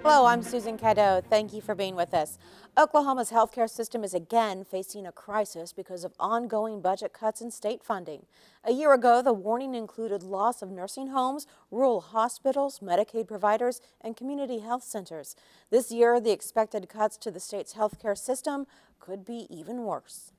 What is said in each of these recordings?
Hello, I'm Susan Cadeau. Thank you for being with us. Oklahoma's healthcare system is again facing a crisis because of ongoing budget cuts and state funding. A year ago, the warning included loss of nursing homes, rural hospitals, Medicaid providers, and community health centers. This year, the expected cuts to the state's healthcare system could be even worse.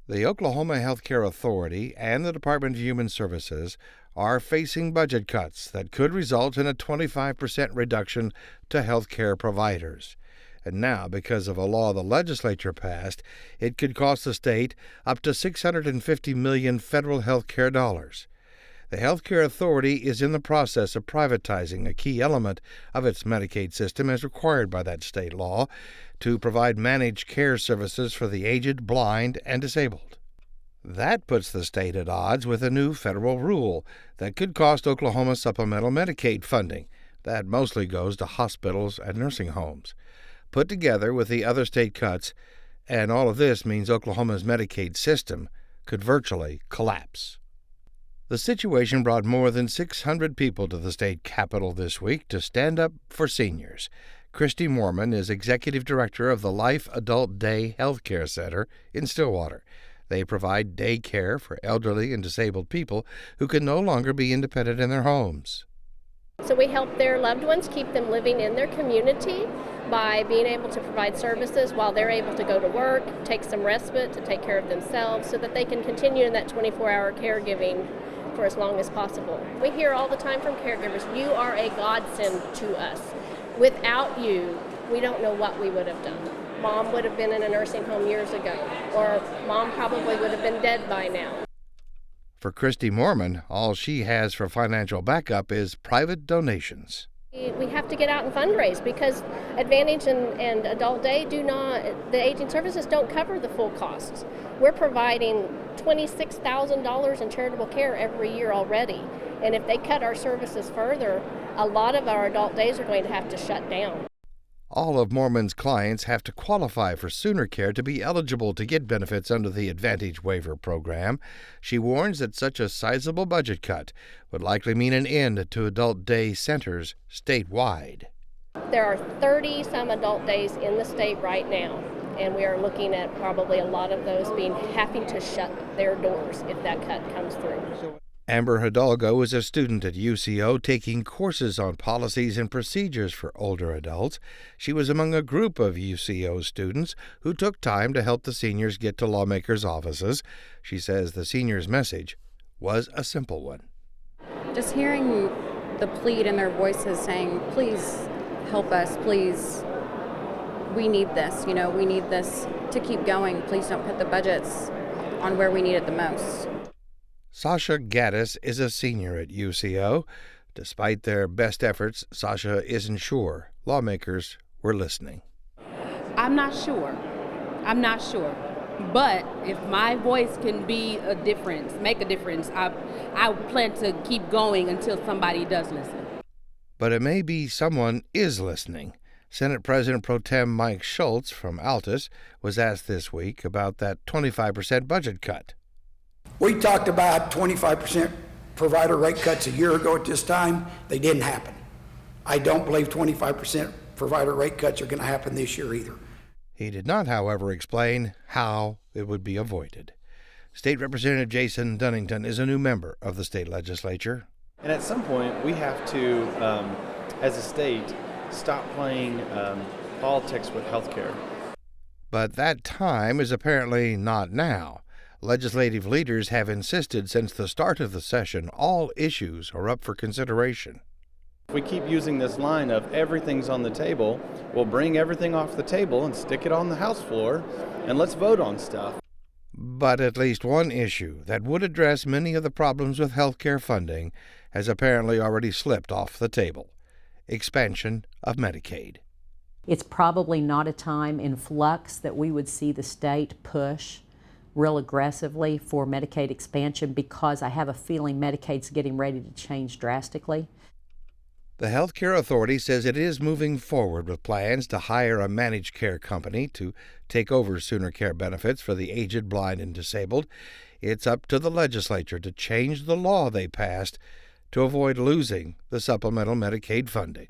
The Oklahoma Healthcare Authority and the Department of Human Services are facing budget cuts that could result in a 25% reduction to healthcare providers. And now, because of a law the legislature passed, it could cost the state up to $650 million federal healthcare dollars. The Healthcare Authority is in the process of privatizing a key element of its Medicaid system as required by that state law to provide managed care services for the aged, blind, and disabled. That puts the state at odds with a new federal rule that could cost Oklahoma supplemental Medicaid funding that mostly goes to hospitals and nursing homes. Put together with the other state cuts, and all of this means Oklahoma's Medicaid system could virtually collapse. The situation brought more than 600 people to the state capitol this week to stand up for seniors. Christy Mormon is executive director of the Life Adult Day Health Care Center in Stillwater. They provide day care for elderly and disabled people who can no longer be independent in their homes. So we help their loved ones keep them living in their community by being able to provide services while they're able to go to work, take some respite to take care of themselves so that they can continue in that 24-hour caregiving for as long as possible. We hear all the time from caregivers, you are a godsend to us. Without you, we don't know what we would have done. Mom would have been in a nursing home years ago, or Mom probably would have been dead by now. For Christy Mormon, all she has for financial backup is private donations. We have to get out and fundraise because Advantage and Adult Day the aging services don't cover the full costs. We're providing $26,000 in charitable care every year already. And if they cut our services further, a lot of our adult days are going to have to shut down. All of Mormon's clients have to qualify for Sooner Care to be eligible to get benefits under the Advantage Waiver Program. She warns that such a sizable budget cut would likely mean an end to adult day centers statewide. There are 30-some adult days in the state right now, and we are looking at probably a lot of those having to shut their doors if that cut comes through. Amber Hidalgo is a student at UCO taking courses on policies and procedures for older adults. She was among a group of UCO students who took time to help the seniors get to lawmakers' offices. She says the seniors' message was a simple one. Just hearing the plead in their voices saying, please help us, please, we need this, we need this to keep going. Please don't put the budgets on where we need it the most. Sasha Gaddis is a senior at UCO. Despite their best efforts, Sasha isn't sure lawmakers were listening. I'm not sure. But if my voice can make a difference, I plan to keep going until somebody does listen. But it may be someone is listening. Senate President Pro Tem Mike Schultz from Altus was asked this week about that 25% budget cut. We talked about 25% provider rate cuts a year ago at this time. They didn't happen. I don't believe 25% provider rate cuts are going to happen this year either. He did not, however, explain how it would be avoided. State Representative Jason Dunnington is a new member of the state legislature. And at some point, we have to, as a state, stop playing politics with health care. But that time is apparently not now. Legislative leaders have insisted since the start of the session all issues are up for consideration. If we keep using this line of everything's on the table, we'll bring everything off the table and stick it on the House floor, and let's vote on stuff. But at least one issue that would address many of the problems with health care funding has apparently already slipped off the table: expansion of Medicaid. It's probably not a time in flux that we would see the state push real aggressively for Medicaid expansion because I have a feeling Medicaid's getting ready to change drastically. The Healthcare Authority says it is moving forward with plans to hire a managed care company to take over Sooner Care benefits for the aged, blind, and disabled. It's up to the legislature to change the law they passed to avoid losing the supplemental Medicaid funding.